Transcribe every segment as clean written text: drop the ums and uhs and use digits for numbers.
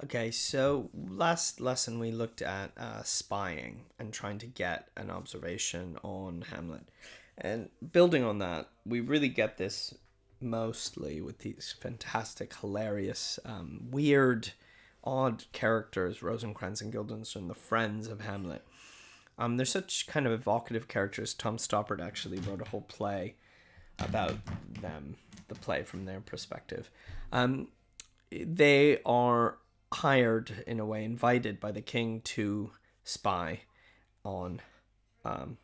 Okay, so last lesson we looked at spying and trying to get an observation on Hamlet. And building on that, we really get this mostly with these fantastic, hilarious, weird, odd characters, Rosenkrantz and Guildenstern, the friends of Hamlet. They're such kind of evocative characters. Tom Stoppard actually wrote a whole play about them, the play from their perspective. Um, they are hired, in a way, invited by the king to spy on um,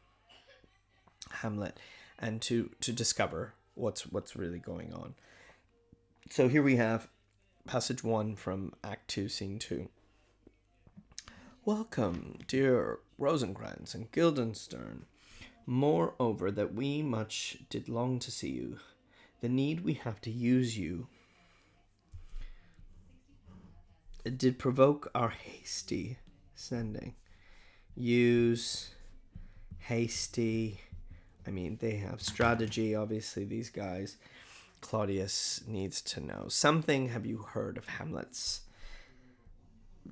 Hamlet and to discover what's really going on. So here we have passage 1 from Act 2, Scene 2. Welcome, dear Rosenkrantz and Guildenstern. Moreover, that we much did long to see you, the need we have to use you did provoke our hasty sending. Use hasty. I mean, they have strategy, obviously, these guys. Claudius needs to know something. Have you heard of Hamlet's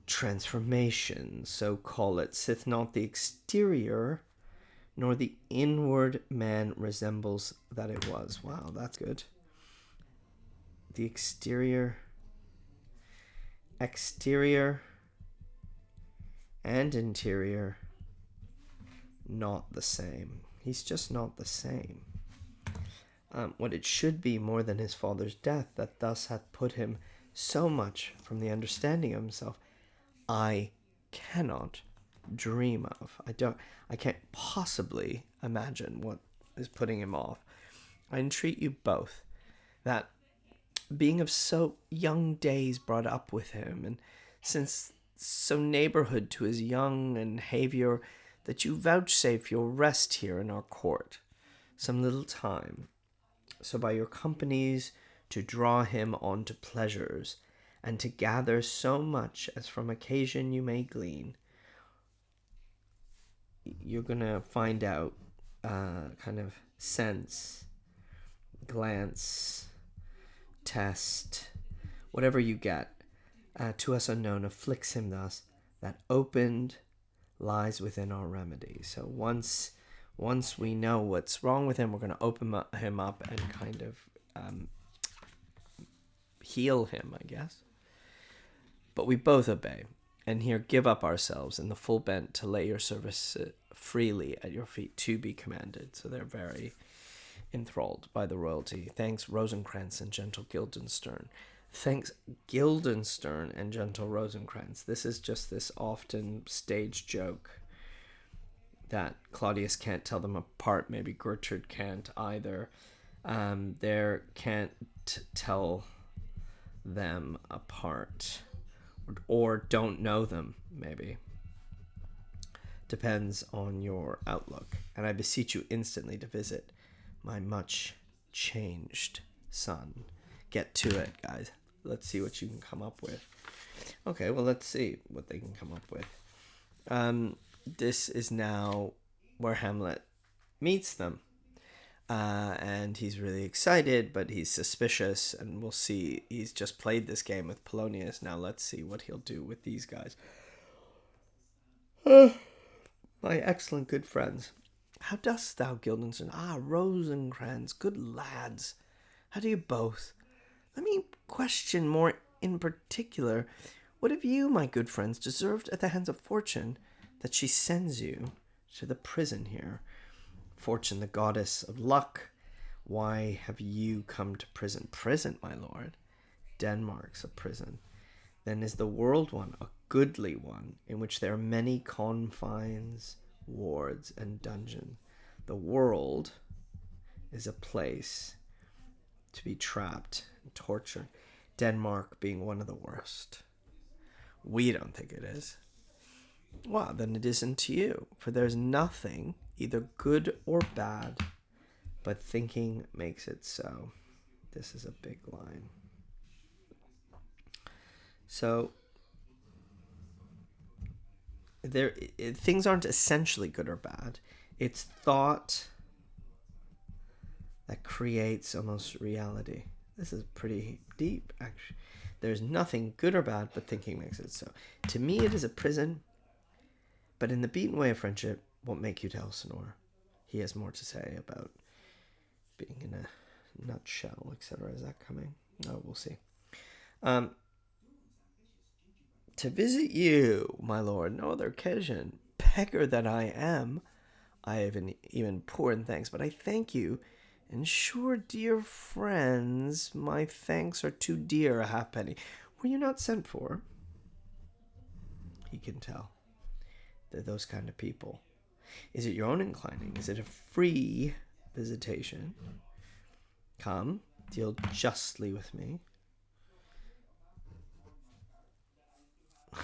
transformation, so call it? Sith not the exterior, nor the inward man resembles that it was. Wow, that's good. The exterior and interior, not the same. He's just not the same. What it should be more than his father's death, that thus hath put him so much from the understanding of himself, I cannot dream of. I can't possibly imagine what is putting him off. I entreat you both, that being of so young days brought up with him, and since so neighborhood to his young and behavior, that you vouchsafe your rest here in our court some little time, so by your companies to draw him on to pleasures, and to gather so much as from occasion you may glean. You're gonna find out kind of sense, glance, test, whatever you get, to us unknown, afflicts him thus, that opened lies within our remedy. So once we know what's wrong with him, we're going to open him up and kind of heal him, I guess. But we both obey, and here give up ourselves in the full bent to lay your service freely at your feet to be commanded. So they're very enthralled by the royalty. Thanks, Rosenkrantz and gentle Guildenstern. Thanks, Guildenstern and gentle Rosenkrantz. This is just this often stage joke that Claudius can't tell them apart. Maybe Gertrude can't either. They can't tell them apart, or don't know them, maybe. Depends on your outlook. And I beseech you instantly to visit my much changed son. Get to it, guys. Let's see what you can come up with. Okay, well, let's see what they can come up with. This is now where Hamlet meets them. And he's really excited, but he's suspicious, and we'll see. He's just played this game with Polonius. Now let's see what he'll do with these guys. My excellent good friends, how dost thou, Guildenstern? Ah, Rosenkrantz, good lads. How do you both? Let me question more in particular. What have you, my good friends, deserved at the hands of Fortune, that she sends you to the prison here? Fortune, the goddess of luck, why have you come to prison? Prison, my lord? Denmark's a prison. Then is the world one a goodly one, in which there are many confines, wards, and dungeons? The world is a place to be trapped and tortured, Denmark being one of the worst. We don't think it is. Well, then it isn't to you, for there's nothing, either good or bad, but thinking makes it so. This is a big line. So, things aren't essentially good or bad. It's thought that creates almost reality. This is pretty deep, actually. There's nothing good or bad, but thinking makes it so. To me, it is a prison, but in the beaten way of friendship won't make you to Elsinore. He has more to say about being in a nutshell, etc. Is that coming? No, we'll see. To visit you, my lord, no other occasion. Beggar that I am, I have even poor in thanks, but I thank you. And sure, dear friends, my thanks are too dear a halfpenny. Were you not sent for? He can tell. They're those kind of people. Is it your own inclining? Is it a free visitation? Come, deal justly with me.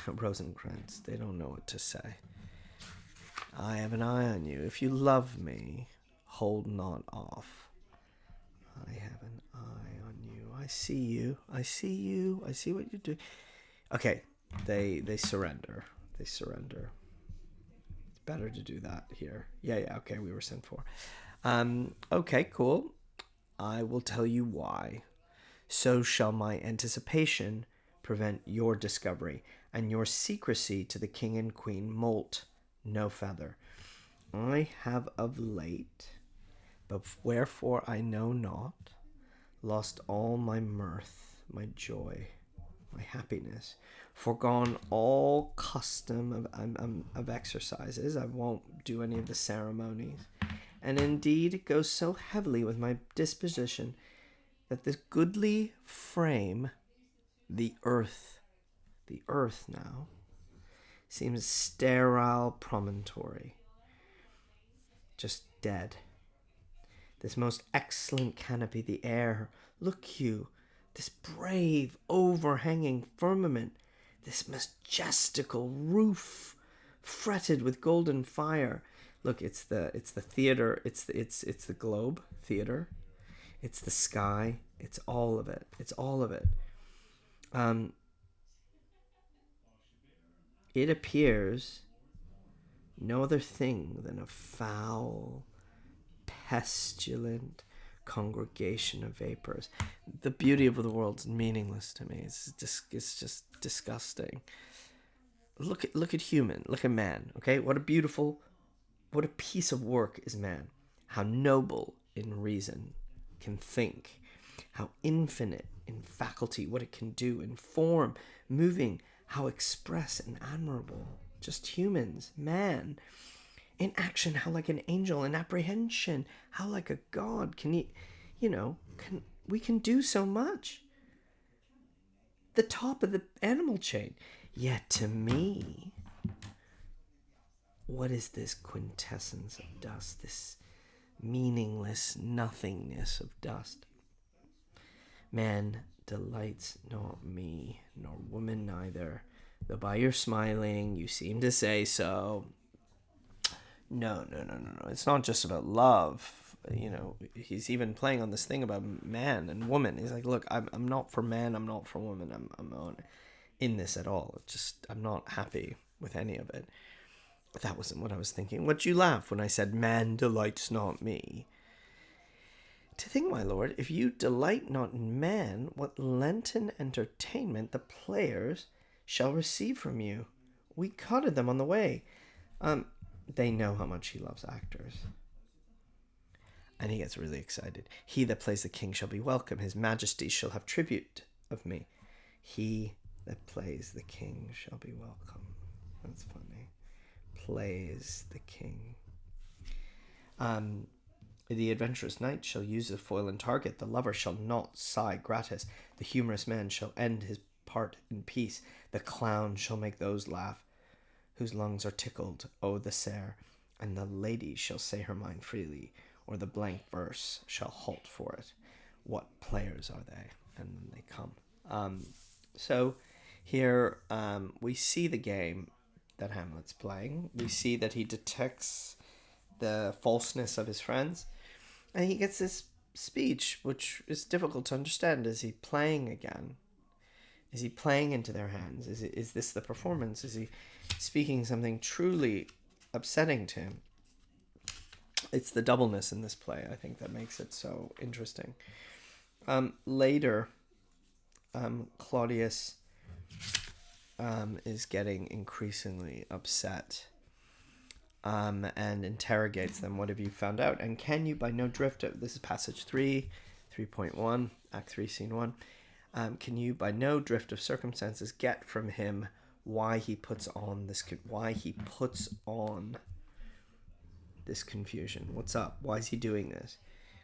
Rosenkrantz, they don't know what to say. I have an eye on you. If you love me, hold not off. I have an eye on you. I see you. I see you. I see what you do. Okay, they surrender. They surrender. It's better to do that here. Yeah, okay, we were sent for. Okay, cool. I will tell you why. So shall my anticipation prevent your discovery, and your secrecy to the king and queen molt no feather. I have of late, but wherefore I know not, lost all my mirth, my joy, my happiness, forgone all custom of exercises. I won't do any of the ceremonies, and indeed it goes so heavily with my disposition that this goodly frame, the earth now, seems sterile promontory, just dead. This most excellent canopy, the air, look you, this brave overhanging firmament, this majestical roof, fretted with golden fire. Look, it's the theater, it's the globe theater, it's the sky, it's all of it. It's all of it. It appears no other thing than a foul, pestilent congregation of vapors. The beauty of the world's meaningless to me. It's just disgusting. Look at human. Look at man. Okay, what a piece of work is man. How noble in reason can think. How infinite in faculty, what it can do in form, moving. How express and admirable. Just humans, man. In action, how like an angel. In apprehension, how like a god. We can do so much. The top of the animal chain. Yet to me, what is this quintessence of dust? This meaningless nothingness of dust? Man delights not me, nor woman neither, though by your smiling you seem to say so. No. It's not just about love. He's even playing on this thing about man and woman. He's like, look, I'm not for man, I'm not for woman, I'm not in this at all. I'm not happy with any of it. But that wasn't what I was thinking. What'd you laugh when I said, man delights not me? To think, my lord, if you delight not in man, what Lenten entertainment the players shall receive from you. We courted them on the way. They know how much he loves actors. And he gets really excited. He that plays the king shall be welcome. His majesty shall have tribute of me. He that plays the king shall be welcome. That's funny. Plays the king. The adventurous knight shall use the foil and target. The lover shall not sigh gratis. The humorous man shall end his part in peace. The clown shall make those laugh whose lungs are tickled, oh the sere. And the lady shall say her mind freely, or the blank verse shall halt for it. What players are they? And then they come. So here we see the game that Hamlet's playing. We see that he detects the falseness of his friends. And he gets this speech, which is difficult to understand. Is he playing again? Is he playing into their hands? Is this the performance? Is he speaking something truly upsetting to him? It's the doubleness in this play, I think, that makes it so interesting. Later, Claudius is getting increasingly upset and interrogates them. What have you found out? And can you, by no drift of, this is passage 3.1, Act 3, Scene 1. Can you, by no drift of circumstances, get from him why he puts on this confusion? What's up? Why is he doing this?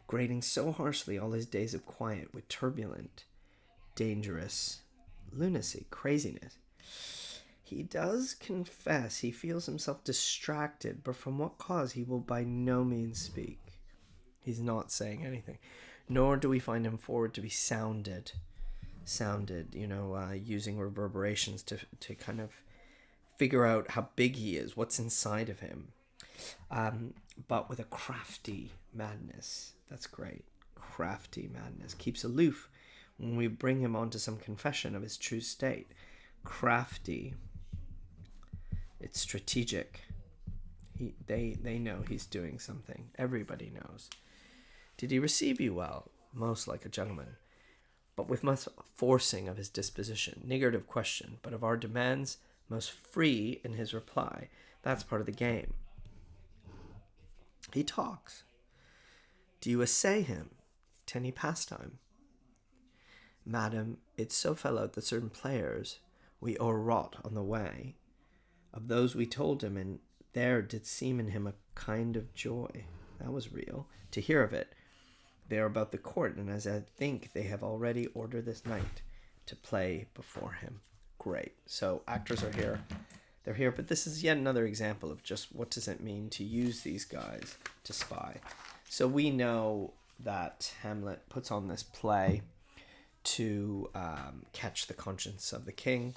Grading so harshly all his days of quiet with turbulent, dangerous lunacy, craziness. He does confess he feels himself distracted, but from what cause he will by no means speak. He's not saying anything. Nor do we find him forward to be sounded, using reverberations to kind of figure out how big he is, what's inside of him. But with a crafty madness. That's great. Crafty madness. Keeps aloof when we bring him on to some confession of his true state. Crafty. It's strategic. They know he's doing something. Everybody knows. Did he receive you well? Most like a gentleman. But with much forcing of his disposition. Niggard of question, but of our demands, most free in his reply. That's part of the game. He talks. Do you essay him? To any pastime? Madam, it so fell out that certain players we o'erwrought on the way, of those we told him, and there did seem in him a kind of joy. That was real. To hear of it. They are about the court, and as I think they have already ordered this night to play before him. Great. So actors are here. They're here, but this is yet another example of just what does it mean to use these guys to spy. So we know that Hamlet puts on this play to catch the conscience of the king,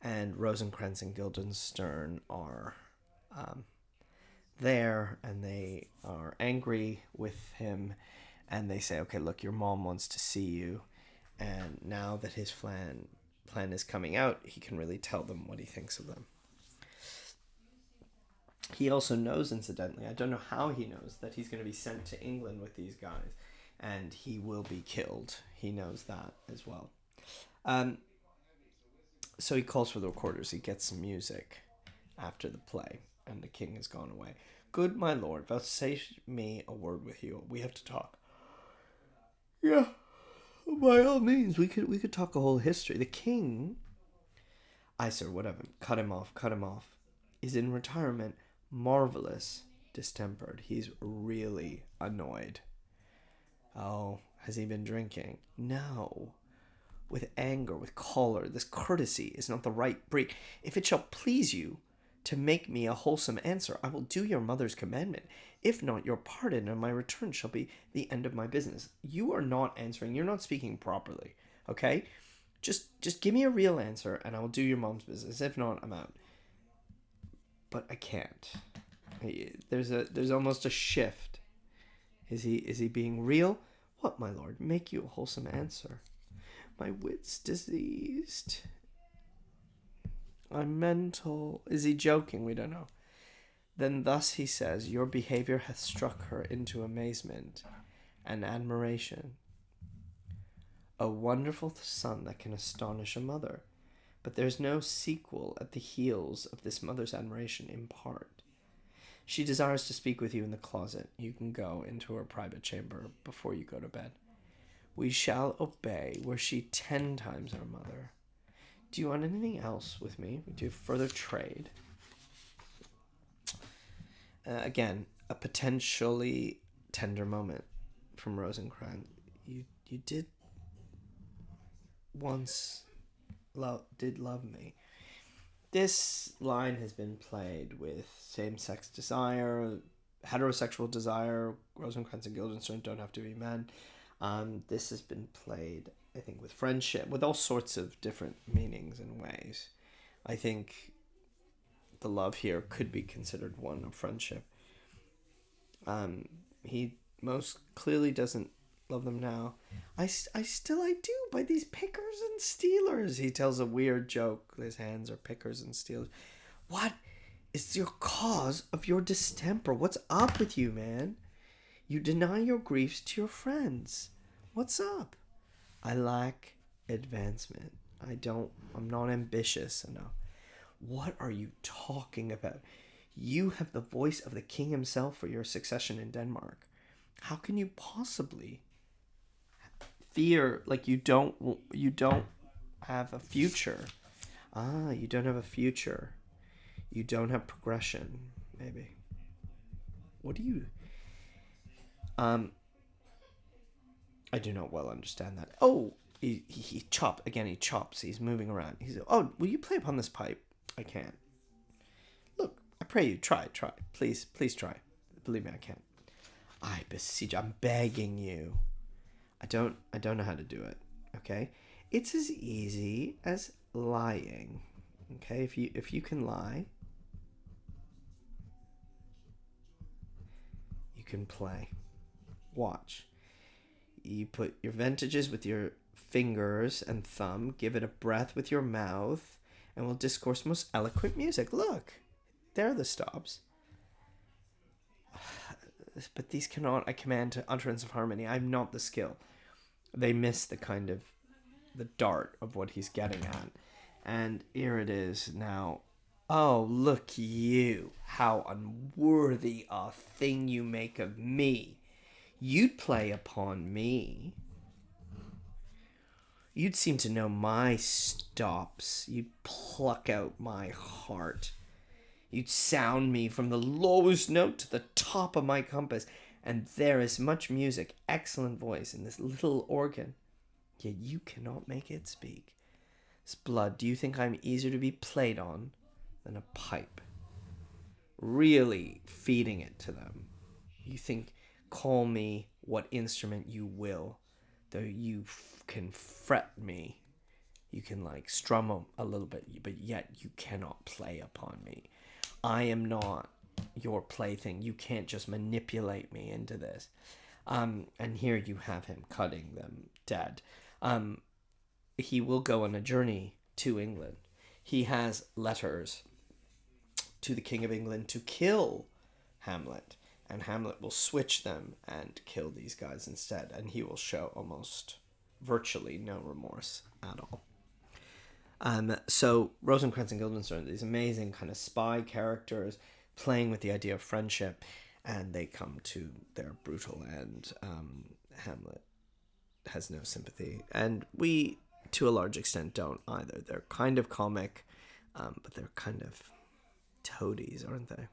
and Rosenkrantz and Guildenstern are there, and they are angry with him, and they say, okay, look, your mom wants to see you, and now that his plan is coming out, he can really tell them what he thinks of them. He also knows, incidentally, I don't know how he knows, that he's going to be sent to England with these guys, and he will be killed. He knows that as well. So he calls for the recorders. He gets some music after the play, and the king has gone away. Good my lord, vouchsafe me a word with you. We have to talk. Yeah, by all means, we could talk a whole history. The king, sir, whatever, cut him off, is in retirement, marvelous distempered. He's really annoyed. Oh, has he been drinking? No. With anger, with choler, this courtesy is not the right breed. If it shall please you to make me a wholesome answer, I will do your mother's commandment. If not, your pardon and my return shall be the end of my business. You are not answering. You're not speaking properly. Okay? Just give me a real answer and I will do your mom's business. If not, I'm out. But I can't. There's almost a shift. Is he being real? What, my lord? Make you a wholesome answer. My wit's diseased. I'm mental. Is he joking? We don't know. Then thus he says, your behavior hath struck her into amazement and admiration. A wonderful son that can astonish a mother. But there's no sequel at the heels of this mother's admiration in part. She desires to speak with you in the closet. You can go into her private chamber before you go to bed. We shall obey, were she 10 times our mother. Do you want anything else with me? We do further trade. Again, a potentially tender moment from Rosenkrantz. You did once love me. This line has been played with same-sex desire, heterosexual desire. Rosenkrantz and Guildenstern don't have to be men. This has been played, I think, with friendship, with all sorts of different meanings and ways. I think the love here could be considered one of friendship. He most clearly doesn't love them now. I do, by these pickers and stealers. He tells a weird joke. His hands are pickers and stealers. What is your cause of your distemper? What's up with you, man? You deny your griefs to your friends. What's up? I lack advancement. I'm not ambitious enough. What are you talking about? You have the voice of the king himself for your succession in Denmark. How can you possibly fear like you don't have a future? You don't have a future. You don't have progression, maybe. What do you I do not well understand that. Oh, he chopped again. He chops. He's moving around. He's, oh, will you play upon this pipe? I can't. Look, I pray you try. Please try. Believe me, I can't. I beseech. I'm begging you. I don't know how to do it. Okay, it's as easy as lying. Okay, if you can lie, you can play. Watch. You put your ventages with your fingers and thumb, give it a breath with your mouth, and will discourse most eloquent music. Look, there are the stops. But these cannot I command to utterance of harmony. I'm not the skill. They miss the dart of what he's getting at. And here it is now. Oh, look you, how unworthy a thing you make of me. You'd play upon me. You'd seem to know my stops. You'd pluck out my heart. You'd sound me from the lowest note to the top of my compass. And there is much music, excellent voice in this little organ. Yet you cannot make it speak. This blood, do you think I'm easier to be played on than a pipe? Really feeding it to them. You think, call me what instrument you will, though you can fret me. You can strum a little bit, but yet you cannot play upon me. I am not your plaything. You can't just manipulate me into this. And here you have him cutting them dead. He will go on a journey to England. He has letters to the King of England to kill Hamlet. And Hamlet will switch them and kill these guys instead. And he will show almost virtually no remorse at all. So Rosenkrantz and Guildenstern, these amazing kind of spy characters playing with the idea of friendship, and they come to their brutal end. Hamlet has no sympathy, and we, to a large extent, don't either. They're kind of comic, but they're kind of toadies, aren't they?